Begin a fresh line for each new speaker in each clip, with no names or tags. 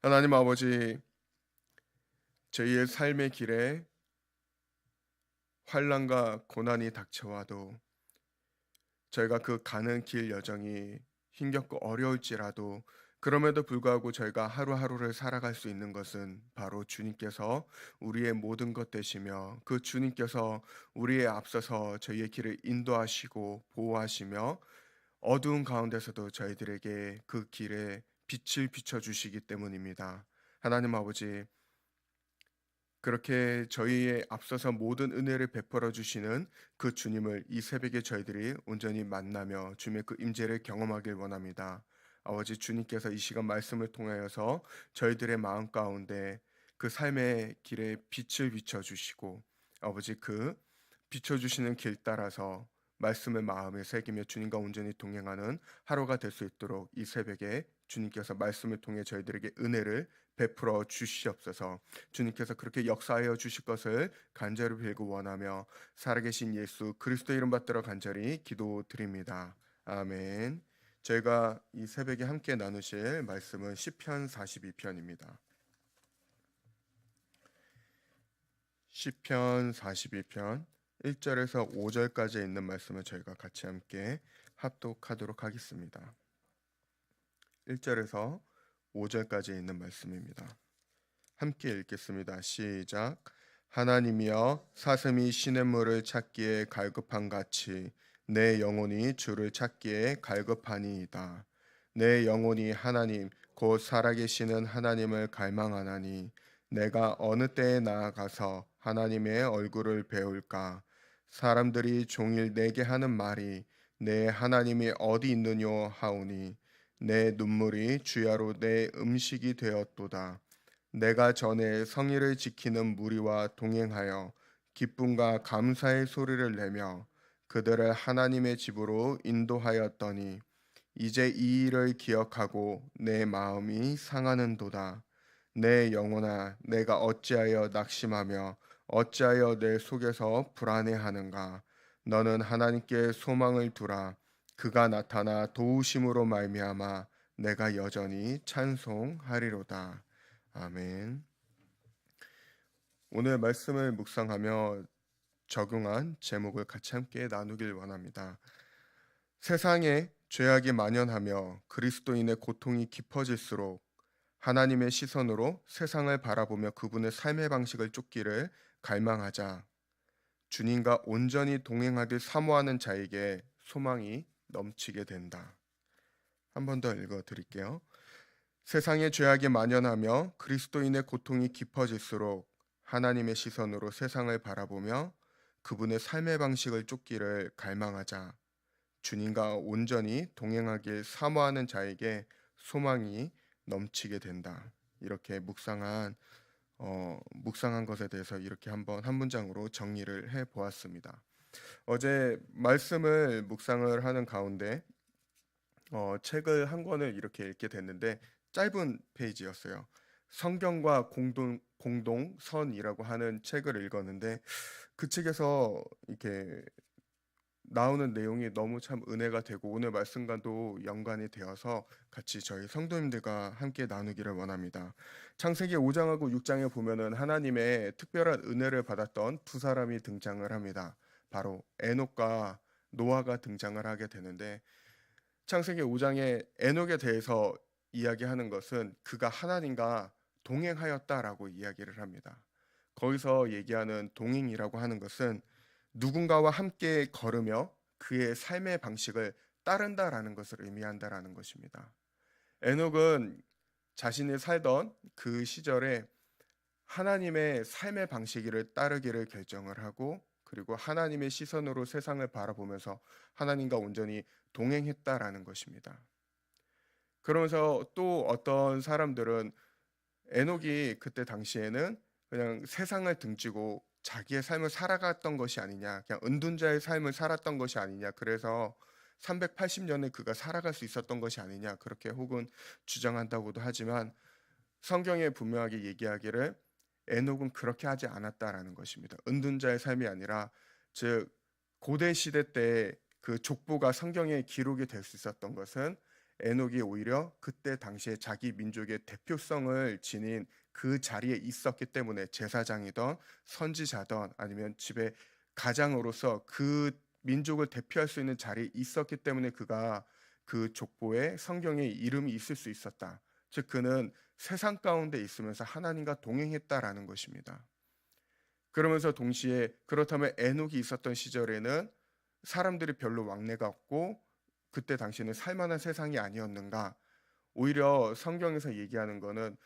하나님 아버지, 저희의 삶의 길에 환난과 고난이 닥쳐와도 저희가 그 가는 길 여정이 힘겹고 어려울지라도 그럼에도 불구하고 저희가 하루하루를 살아갈 수 있는 것은 바로 주님께서 우리의 모든 것 되시며 그 주님께서 우리의 앞서서 저희의 길을 인도하시고 보호하시며 어두운 가운데서도 저희들에게 그 길에 빛을 비춰 주시기 때문입니다. 하나님 아버지, 그렇게 저희의 앞서서 모든 은혜를 베풀어 주시는 그 주님을 이 새벽에 저희들이 온전히 만나며 주님의 그 임재를 경험하길 원합니다. 아버지, 주님께서 이 시간 말씀을 통하여서 저희들의 마음 가운데 그 삶의 길에 빛을 비춰 주시고 아버지, 그 비춰 주시는 길 따라서 말씀을 마음에 새기며 주님과 온전히 동행하는 하루가 될 수 있도록 이 새벽에 주님께서 말씀을 통해 저희들에게 은혜를 베풀어 주시옵소서. 주님께서 그렇게 역사하여 주실 것을 간절히 빌고 원하며 살아계신 예수 그리스도 이름 받들어 간절히 기도드립니다. 아멘. 저희가 이 새벽에 함께 나누실 말씀은 시편 42편입니다. 시편 42편 1절에서 5절까지 있는 말씀을 저희가 같이 함께 합독하도록 하겠습니다. 1절에서 5절까지 있는 말씀입니다. 함께 읽겠습니다. 시작. 하나님이여, 사슴이 시냇물을 찾기에 갈급한 같이 내 영혼이 주를 찾기에 갈급하니이다. 내 영혼이 하나님 곧 살아계시는 하나님을 갈망하나니 내가 어느 때에 나아가서 하나님의 얼굴을 배울까? 사람들이 종일 내게 하는 말이 내 하나님이 어디 있느뇨 하오니 내 눈물이 주야로 내 음식이 되었도다. 내가 전에 성의를 지키는 무리와 동행하여 기쁨과 감사의 소리를 내며 그들을 하나님의 집으로 인도하였더니 이제 이 일을 기억하고 내 마음이 상하는도다. 내 영혼아, 내가 어찌하여 낙심하며 어찌하여 내 속에서 불안해하는가? 너는 하나님께 소망을 두라. 그가 나타나 도우심으로 말미암아 내가 여전히 찬송하리로다. 아멘. 오늘 말씀을 묵상하며 적용한 제목을 같이 함께 나누길 원합니다. 세상에 죄악이 만연하며 그리스도인의 고통이 깊어질수록 하나님의 시선으로 세상을 바라보며 그분의 삶의 방식을 쫓기를 갈망하자 주님과 온전히 동행하길 사모하는 자에게 소망이 넘치게 된다. 한 번 더 읽어 드릴게요. 세상의 죄악이 만연하며 그리스도인의 고통이 깊어질수록 하나님의 시선으로 세상을 바라보며 그분의 삶의 방식을 쫓기를 갈망하자 주님과 온전히 동행하길 사모하는 자에게 소망이 넘치게 된다. 이렇게 묵상한 것에 대해서 이렇게 한번 한 문장으로 정리를 해 보았습니다. 어제 말씀을 묵상을 하는 가운데 책을 한 권을 이렇게 읽게 됐는데 짧은 페이지였어요. 성경과 공동선이라고 하는 책을 읽었는데 그 책에서 이렇게 나오는 내용이 너무 참 은혜가 되고 오늘 말씀과도 연관이 되어서 같이 저희 성도님들과 함께 나누기를 원합니다. 창세기 5장하고 6장에 보면은 하나님의 특별한 은혜를 받았던 두 사람이 등장을 합니다. 바로 에녹과 노아가 등장을 하게 되는데 창세기 5장에 에녹에 대해서 이야기하는 것은 그가 하나님과 동행하였다라고 이야기를 합니다. 거기서 얘기하는 동행이라고 하는 것은 누군가와 함께 걸으며 그의 삶의 방식을 따른다라는 것을 의미한다라는 것입니다. 에녹은 자신이 살던 그 시절에 하나님의 삶의 방식을 따르기를 결정을 하고 그리고 하나님의 시선으로 세상을 바라보면서 하나님과 온전히 동행했다라는 것입니다. 그러면서 또 어떤 사람들은 에녹이 그때 당시에는 그냥 세상을 등지고 자기의 삶을 살아갔던 것이 아니냐, 그냥 은둔자의 삶을 살았던 것이 아니냐, 그래서 380년을 그가 살아갈 수 있었던 것이 아니냐, 그렇게 혹은 주장한다고도 하지만 성경에 분명하게 얘기하기를 에녹은 그렇게 하지 않았다라는 것입니다. 은둔자의 삶이 아니라 즉 고대 시대 때 그 족보가 성경에 기록이 될 수 있었던 것은 에녹이 오히려 그때 당시에 자기 민족의 대표성을 지닌 그 자리에 있었기 때문에 제사장이든 선지자든 아니면 집의 가장으로서 그 민족을 대표할 수 있는 자리에 있었기 때문에 그가 그 족보에 성경에 이름이 있을 수 있었다. 즉 그는 세상 가운데 있으면서 하나님과 동행했다라는 것입니다. 그러면서 동시에 그렇다면 에녹이 있었던 시절에는 사람들이 별로 왕래가 없고 그때 당시에는 살만한 세상이 아니었는가? 오히려 성경에서 얘기하는 거는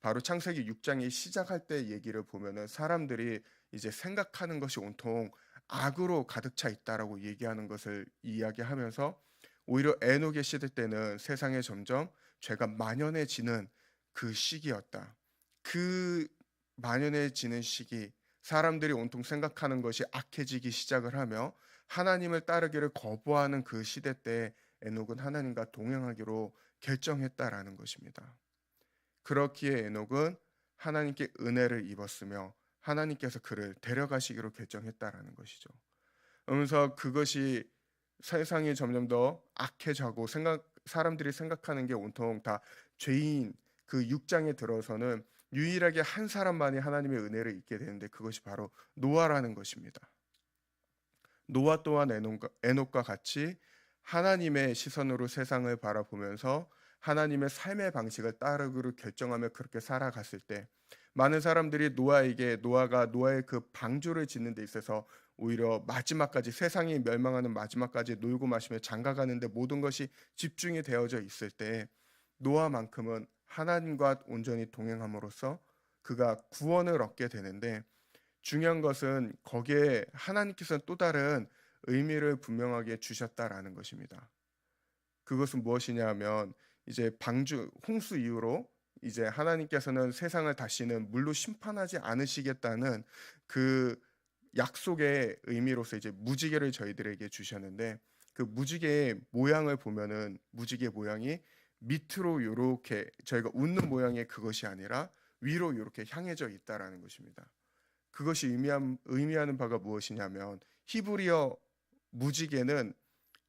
바로 창세기 6장이 시작할 때 얘기를 보면은 사람들이 이제 생각하는 것이 온통 악으로 가득 차 있다라고 얘기하는 것을 이야기하면서 오히려 에녹의 시대 때는 세상에 점점 죄가 만연해지는 그 시기였다. 그 만연해지는 시기, 사람들이 온통 생각하는 것이 악해지기 시작을 하며 하나님을 따르기를 거부하는 그 시대 때 에녹은 하나님과 동행하기로 결정했다라는 것입니다. 그렇기에 에녹은 하나님께 은혜를 입었으며 하나님께서 그를 데려가시기로 결정했다라는 것이죠. 그러면서 그것이 세상이 점점 더 악해져고 사람들이 생각하는 게 온통 다 죄인 그 6장에 들어서는 유일하게 한 사람만이 하나님의 은혜를 입게 되는데 그것이 바로 노아라는 것입니다. 노아 또한 에녹과 같이 하나님의 시선으로 세상을 바라보면서 하나님의 삶의 방식을 따르기로 결정하며 그렇게 살아갔을 때 많은 사람들이 노아가 노아의 그 방주를 짓는 데 있어서 오히려 마지막까지 세상이 멸망하는 마지막까지 놀고 마시며 장가가는데 모든 것이 집중이 되어져 있을 때 노아만큼은 하나님과 온전히 동행함으로써 그가 구원을 얻게 되는데 중요한 것은 거기에 하나님께서는 또 다른 의미를 분명하게 주셨다라는 것입니다. 그것은 무엇이냐 하면 이제 방주 홍수 이후로 이제 하나님께서는 세상을 다시는 물로 심판하지 않으시겠다는 그 약속의 의미로서 이제 무지개를 저희들에게 주셨는데 그 무지개의 모양을 보면은 무지개 모양이 밑으로 요렇게 저희가 웃는 모양의 그것이 아니라 위로 요렇게 향해져 있다라는 것입니다. 그것이 의미하는 바가 무엇이냐면 히브리어 무지개는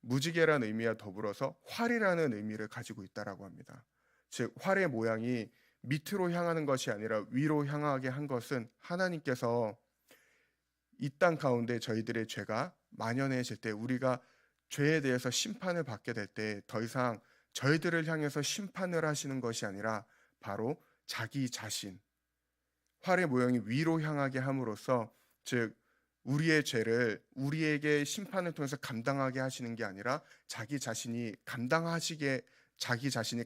무지개라는 의미와 더불어서 활이라는 의미를 가지고 있다라고 합니다. 즉 활의 모양이 밑으로 향하는 것이 아니라 위로 향하게 한 것은 하나님께서 이 땅 가운데 저희들의 죄가 만연해질 때 우리가 죄에 대해서 심판을 받게 될 때 더 이상 저희들을 향해서 심판을 하시는 것이 아니라 바로 자기 자신 활의 모양이 위로 향하게 함으로써 즉 우리의 죄를 우리에게 심판을 통해서 감당하게 하시는 게 아니라 자기 자신이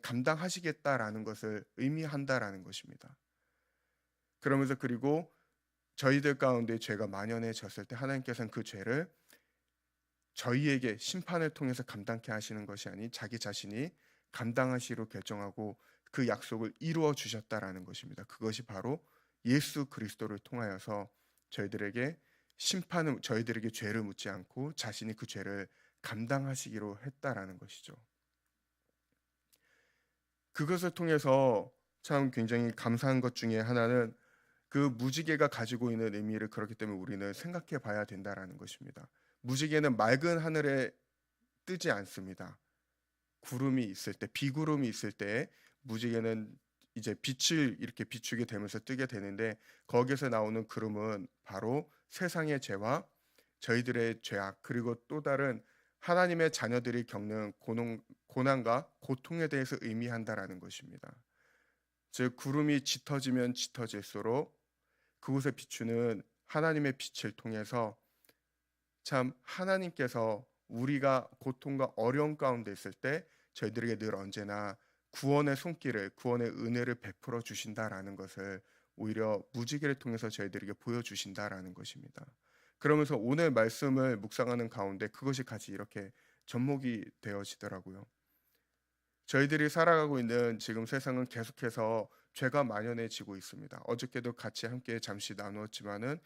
감당하시겠다라는 것을 의미한다라는 것입니다. 그러면서 그리고 저희들 가운데 죄가 만연해졌을 때 하나님께서는 그 죄를 저희에게 심판을 통해서 감당케 하시는 것이 아닌 자기 자신이 감당하시기로 결정하고 그 약속을 이루어 주셨다라는 것입니다. 그것이 바로 예수 그리스도를 통하여서 저희들에게 죄를 묻지 않고 자신이 그 죄를 감당하시기로 했다라는 것이죠. 그것을 통해서 참 굉장히 감사한 것 중에 하나는 그 무지개가 가지고 있는 의미를 그렇기 때문에 우리는 생각해 봐야 된다라는 것입니다. 무지개는 맑은 하늘에 뜨지 않습니다. 구름이 있을 때, 비구름이 있을 때 무지개는 이제 빛을 이렇게 비추게 되면서 뜨게 되는데 거기에서 나오는 구름은 바로 세상의 죄와 저희들의 죄악 그리고 또 다른 하나님의 자녀들이 겪는 고난과 고통에 대해서 의미한다라는 것입니다. 즉 구름이 짙어지면 짙어질수록 그곳에 비추는 하나님의 빛을 통해서 참 하나님께서 우리가 고통과 어려움 가운데 있을 때 저희들에게 늘 언제나 구원의 은혜를 베풀어 주신다라는 것을 오히려 무지개를 통해서 저희들에게 보여주신다라는 것입니다. 그러면서 오늘 말씀을 묵상하는 가운데 그것이 같이 이렇게 접목이 되어지더라고요. 저희들이 살아가고 있는 지금 세상은 계속해서 죄가 만연해지고 있습니다. 어저께도 같이 함께 잠시 나누었지만은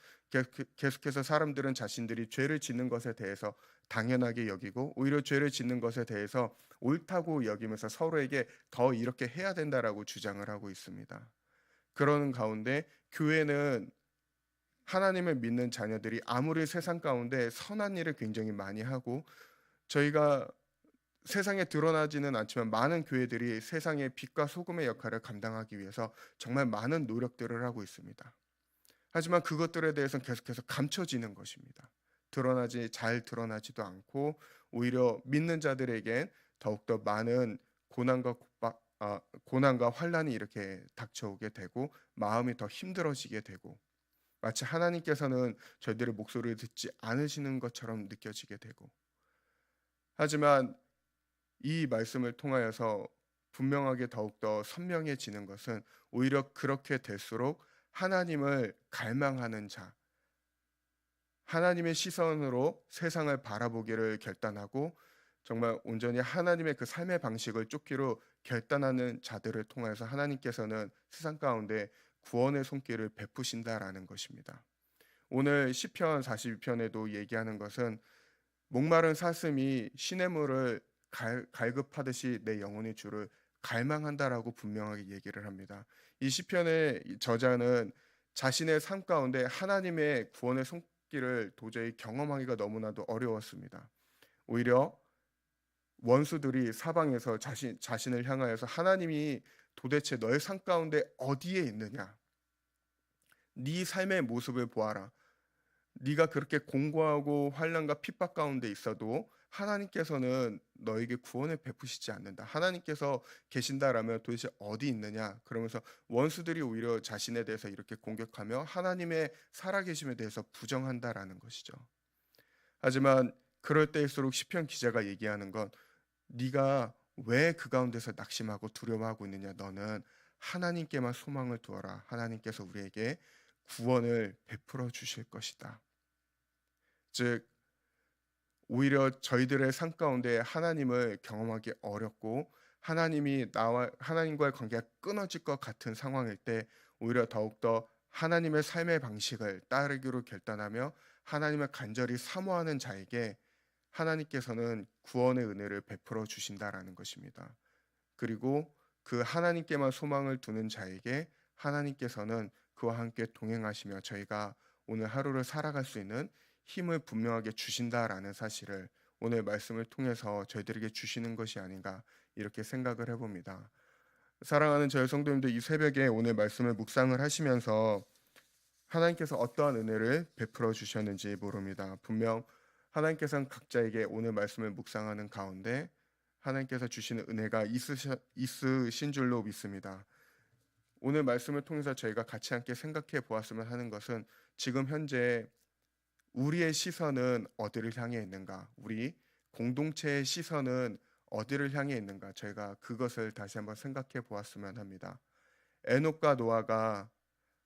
계속해서 사람들은 자신들이 죄를 짓는 것에 대해서 당연하게 여기고 오히려 죄를 짓는 것에 대해서 옳다고 여기면서 서로에게 더 이렇게 해야 된다라고 주장을 하고 있습니다. 그러는 가운데 교회는 하나님을 믿는 자녀들이 아무리 세상 가운데 선한 일을 굉장히 많이 하고 저희가 세상에 드러나지는 않지만 많은 교회들이 세상의 빛과 소금의 역할을 감당하기 위해서 정말 많은 노력들을 하고 있습니다. 하지만 그것들에 대해서는 계속해서 감춰지는 것입니다. 잘 드러나지도 않고 오히려 믿는 자들에겐 더욱더 많은 고난과 환란이 이렇게 닥쳐오게 되고 마음이 더 힘들어지게 되고 마치 하나님께서는 저희들의 목소리를 듣지 않으시는 것처럼 느껴지게 되고 하지만 이 말씀을 통하여서 분명하게 더욱더 선명해지는 것은 오히려 그렇게 될수록 하나님을 갈망하는 자, 하나님의 시선으로 세상을 바라보기를 결단하고 정말 온전히 하나님의 그 삶의 방식을 쫓기로 결단하는 자들을 통해서 하나님께서는 세상 가운데 구원의 손길을 베푸신다라는 것입니다. 오늘 시편 42편에도 얘기하는 것은 목마른 사슴이 시냇물을 갈급하듯이 내 영혼의 주를 갈망한다라고 분명하게 얘기를 합니다. 이 시편의 이 저자는 자신의 삶 가운데 하나님의 구원의 손길을 도저히 경험하기가 너무나도 어려웠습니다. 오히려 원수들이 사방에서 자신을 향하여서 하나님이 도대체 너의 삶 가운데 어디에 있느냐? 네 삶의 모습을 보아라. 네가 그렇게 공고하고 환난과 핍박 가운데 있어도 하나님께서는 너에게 구원을 베푸시지 않는다. 하나님께서 계신다라면 도대체 어디 있느냐? 그러면서 원수들이 오히려 자신에 대해서 이렇게 공격하며 하나님의 살아계심에 대해서 부정한다라는 것이죠. 하지만 그럴 때일수록 시편 기자가 얘기하는 건 네가 왜 그 가운데서 낙심하고 두려워하고 있느냐? 너는 하나님께만 소망을 두어라. 하나님께서 우리에게 구원을 베풀어 주실 것이다. 즉 오히려 저희들의 삶 가운데 하나님을 경험하기 어렵고 하나님이 나와 하나님과의 관계가 끊어질 것 같은 상황일 때 오히려 더욱더 하나님의 삶의 방식을 따르기로 결단하며 하나님을 간절히 사모하는 자에게 하나님께서는 구원의 은혜를 베풀어 주신다라는 것입니다. 그리고 그 하나님께만 소망을 두는 자에게 하나님께서는 그와 함께 동행하시며 저희가 오늘 하루를 살아갈 수 있는 힘을 분명하게 주신다라는 사실을 오늘 말씀을 통해서 저희들에게 주시는 것이 아닌가 이렇게 생각을 해봅니다. 사랑하는 저희 성도님들 이 새벽에 오늘 말씀을 묵상을 하시면서 하나님께서 어떠한 은혜를 베풀어 주셨는지 모릅니다. 분명 하나님께서는 각자에게 오늘 말씀을 묵상하는 가운데 하나님께서 주시는 은혜가 있으신 줄로 믿습니다. 오늘 말씀을 통해서 저희가 같이 함께 생각해 보았으면 하는 것은 지금 현재 우리의 시선은 어디를 향해 있는가? 우리 공동체의 시선은 어디를 향해 있는가? 저희가 그것을 다시 한번 생각해 보았으면 합니다. 에녹과 노아가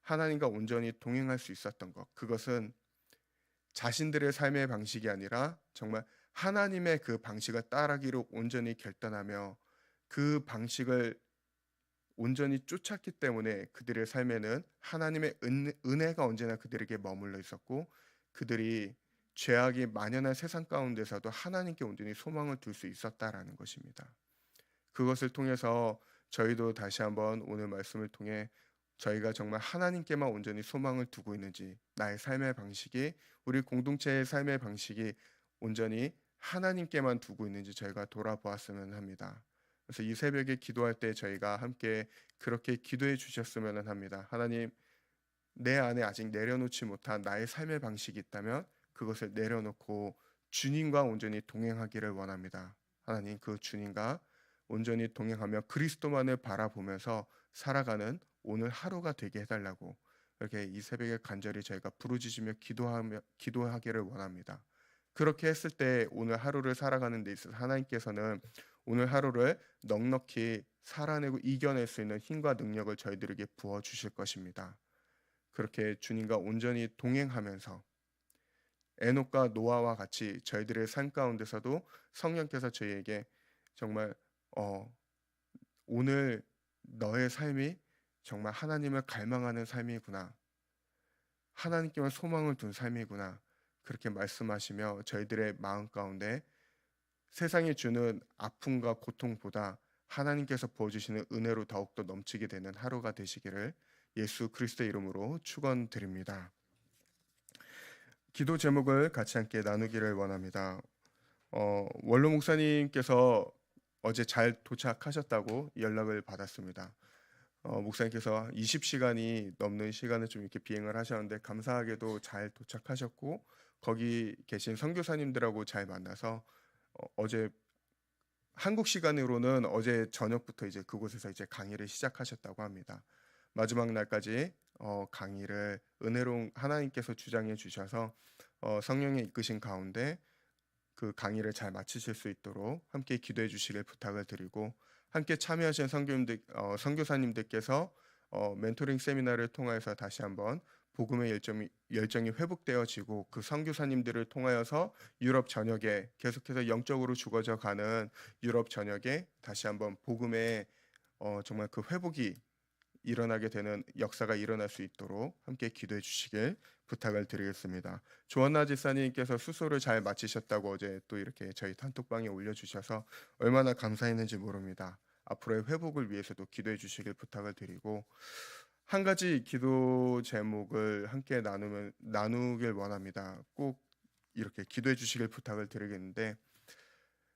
하나님과 온전히 동행할 수 있었던 것. 그것은 자신들의 삶의 방식이 아니라 정말 하나님의 그 방식을 따르기로 온전히 결단하며 그 방식을 온전히 쫓았기 때문에 그들의 삶에는 하나님의 은혜가 언제나 그들에게 머물러 있었고 그들이 죄악이 만연한 세상 가운데서도 하나님께 온전히 소망을 둘 수 있었다라는 것입니다. 그것을 통해서 저희도 다시 한번 오늘 말씀을 통해 저희가 정말 하나님께만 온전히 소망을 두고 있는지 나의 삶의 방식이 우리 공동체의 삶의 방식이 온전히 하나님께만 두고 있는지 저희가 돌아보았으면 합니다. 그래서 이 새벽에 기도할 때 저희가 함께 그렇게 기도해 주셨으면 합니다. 하나님, 내 안에 아직 내려놓지 못한 나의 삶의 방식이 있다면 그것을 내려놓고 주님과 온전히 동행하기를 원합니다. 하나님, 그 주님과 온전히 동행하며 그리스도만을 바라보면서 살아가는 오늘 하루가 되게 해달라고 이렇게 이 새벽에 간절히 저희가 부르짖으며 기도하기를 원합니다. 그렇게 했을 때 오늘 하루를 살아가는 데 있어서 하나님께서는 오늘 하루를 넉넉히 살아내고 이겨낼 수 있는 힘과 능력을 저희들에게 부어 주실 것입니다. 그렇게 주님과 온전히 동행하면서 에녹과 노아와 같이 저희들의 삶 가운데서도 성령께서 저희에게 정말 오늘 너의 삶이 정말 하나님을 갈망하는 삶이구나. 하나님께만 소망을 둔 삶이구나. 그렇게 말씀하시며 저희들의 마음 가운데 세상이 주는 아픔과 고통보다 하나님께서 부어주시는 은혜로 더욱더 넘치게 되는 하루가 되시기를 예수 그리스도의 이름으로 축원드립니다. 기도 제목을 같이 함께 나누기를 원합니다. 원로 목사님께서 어제 잘 도착하셨다고 연락을 받았습니다. 목사님께서 20시간이 넘는 시간을 좀 이렇게 비행을 하셨는데 감사하게도 잘 도착하셨고 거기 계신 선교사님들하고 잘 만나서 어제 한국 시간으로는 어제 저녁부터 이제 그곳에서 이제 강의를 시작하셨다고 합니다. 마지막 날까지 강의를 은혜로운 하나님께서 주장해 주셔서 성령의 이끄신 가운데 그 강의를 잘 마치실 수 있도록 함께 기도해 주시길 부탁을 드리고 함께 참여하신 선교사님들께서 멘토링 세미나를 통해서 다시 한번 복음의 열정이 회복되어지고 그 선교사님들을 통하여서 유럽 전역에 계속해서 영적으로 죽어져 가는 유럽 전역에 다시 한번 복음의 정말 그 회복이 일어나게 되는 역사가 일어날 수 있도록 함께 기도해 주시길 부탁을 드리겠습니다. 조한나 지사님께서 수소를 잘 마치셨다고 어제 또 이렇게 저희 단톡방에 올려주셔서 얼마나 감사했는지 모릅니다. 앞으로의 회복을 위해서도 기도해 주시길 부탁을 드리고 한 가지 기도 제목을 함께 나누길 원합니다. 꼭 이렇게 기도해 주시길 부탁을 드리겠는데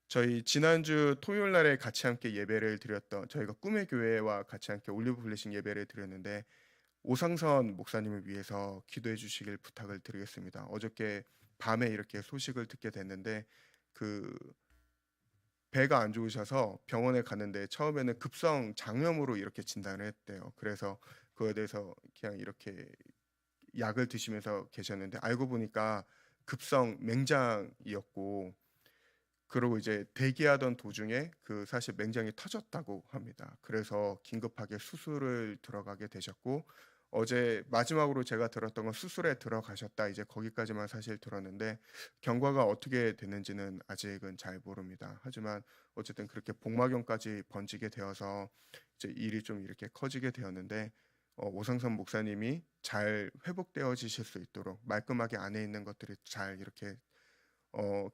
저희 지난주 토요일 날에 같이 함께 예배를 드렸던 저희가 꿈의 교회와 같이 함께 올리브 블레싱 예배를 드렸는데 오상선 목사님을 위해서 기도해 주시길 부탁을 드리겠습니다. 어저께 밤에 이렇게 소식을 듣게 됐는데 그 배가 안 좋으셔서 병원에 갔는데 처음에는 급성 장염으로 이렇게 진단을 했대요. 그래서 그거에 대해서 그냥 이렇게 약을 드시면서 계셨는데 알고 보니까 급성 맹장이었고 그러고 이제 대기하던 도중에 그 사실 맹장이 터졌다고 합니다. 그래서 긴급하게 수술을 들어가게 되셨고 어제 마지막으로 제가 들었던 건 수술에 들어가셨다. 이제 거기까지만 사실 들었는데 경과가 어떻게 됐는지는 아직은 잘 모릅니다. 하지만 어쨌든 그렇게 복막염까지 번지게 되어서 이제 일이 좀 이렇게 커지게 되었는데 오상선 목사님이 잘 회복되어지실 수 있도록 말끔하게 안에 있는 것들이 잘 이렇게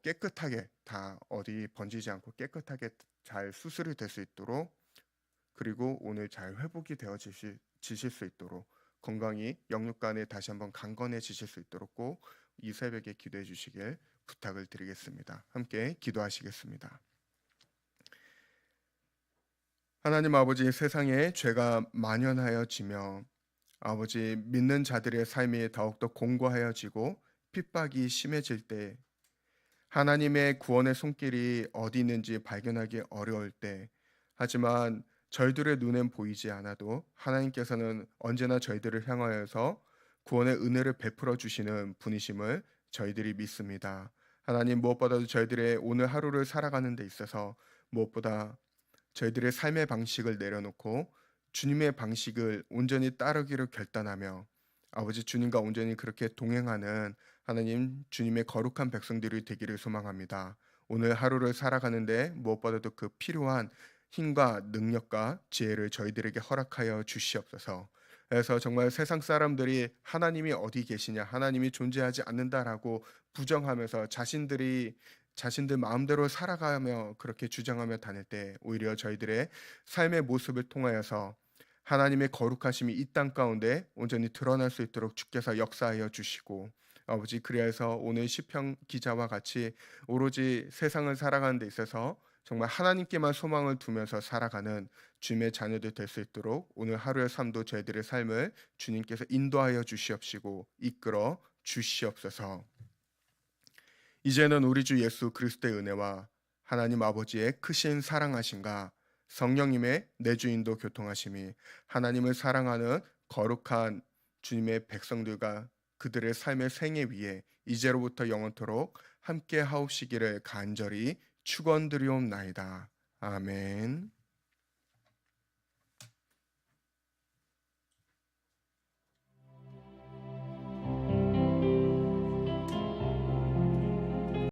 깨끗하게 다 어디 번지지 않고 깨끗하게 잘 수술이 될 수 있도록 그리고 오늘 잘 회복이 지실 수 있도록 건강히 영육간에 다시 한번 강건해지실 수 있도록 꼭 이 새벽에 기도해 주시길 부탁을 드리겠습니다. 함께 기도하시겠습니다. 하나님 아버지 세상에 죄가 만연하여지며 아버지 믿는 자들의 삶이 더욱더 공고하여지고 핍박이 심해질 때 하나님의 구원의 손길이 어디 있는지 발견하기 어려울 때, 하지만 저희들의 눈엔 보이지 않아도 하나님께서는 언제나 저희들을 향하여서 구원의 은혜를 베풀어 주시는 분이심을 저희들이 믿습니다. 하나님 무엇보다도 저희들의 오늘 하루를 살아가는 데 있어서 무엇보다 저희들의 삶의 방식을 내려놓고 주님의 방식을 온전히 따르기를 결단하며 아버지 주님과 온전히 그렇게 동행하는 하나님 주님의 거룩한 백성들이 되기를 소망합니다. 오늘 하루를 살아가는데 무엇보다도 그 필요한 힘과 능력과 지혜를 저희들에게 허락하여 주시옵소서. 그래서 정말 세상 사람들이 하나님이 어디 계시냐, 하나님이 존재하지 않는다라고 부정하면서 자신들 마음대로 살아가며 그렇게 주장하며 다닐 때 오히려 저희들의 삶의 모습을 통하여서 하나님의 거룩하심이 이 땅 가운데 온전히 드러날 수 있도록 주께서 역사하여 주시고 아버지 그리하여서 오늘 시편 기자와 같이 오로지 세상을 살아가는 데 있어서 정말 하나님께만 소망을 두면서 살아가는 주님의 자녀들 될 수 있도록 오늘 하루의 삶도 저희들의 삶을 주님께서 인도하여 주시옵시고 이끌어 주시옵소서. 이제는 우리 주 예수 그리스도의 은혜와 하나님 아버지의 크신 사랑하심과 성령님의 내주인도 교통하심이 하나님을 사랑하는 거룩한 주님의 백성들과 그들의 삶의 생애 위에 이제로부터 영원토록 함께 하옵시기를 간절히 축원드리옵나이다. 아멘.